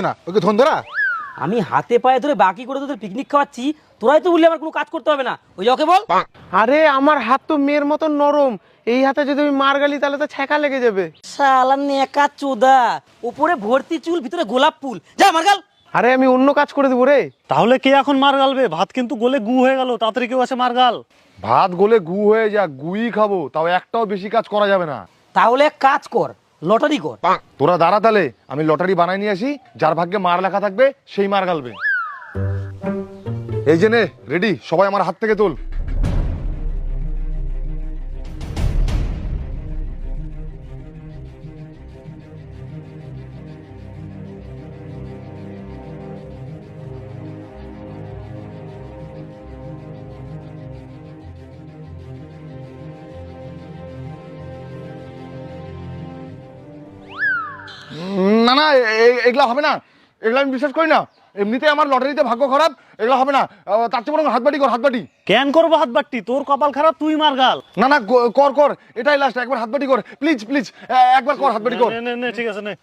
না ওকে ধন্দরা আমি হাতে পায়ে ধরে বাকি করে তোদের পিকনিক খাওয়াচ্ছি, তোরাই তো বললি আমার কোনো কাজ করতে হবে না। ওই ওকে বল। আরে আমার হাত তো মেয়ের মতন নরম, এই হাতে যদি আমি মার গালি তাহলে তো ছ্যাঁকা লেগে যাবে। শালা নেকা চোদা, উপরে ভর্তি চুল ভিতরে গোলাপ ফুল, যা মারগাল। আরে আমি অন্য কাজ করে দেবো রে। তাহলে কে এখন মার গালবে? ভাত কিন্তু গলে গু হয়ে গেল, তাড়াতাড়ি কেউ আছে মার গাল। ভাত গলে গু হয়ে যা, গুই খাবো, তাও একটাও বেশি কাজ করা যাবে না। তাহলে এক কাজ কর, লটারি কর। তোরা দাঁড়া, তাহলে আমি লটারি বানাই নিয়ে আসি, যার ভাগ্যে মার লেখা থাকবে সেই মার গালবে। এই যে নে রেডি, সবাই আমার হাত থেকে তোল। না না, এগুলা হবে না, এগুলা আমি বিশ্বাস করি না। এমনিতে আমার লটারিতে ভাগ্য খারাপ, এগুলা হবে না। তার চেয়ে বরং হাতবাটি কর, হাতবাটি। কেন করবো হাত বাট্টি? তোর কপাল খারাপ, তুই মার গাল। না না, কর কর, এটাই লাস্ট, একবার হাতবাটি কর প্লিজ প্লিজ, একবার কর, হাতবাটি কর। নে, নে, নে, ঠিক আছে নে।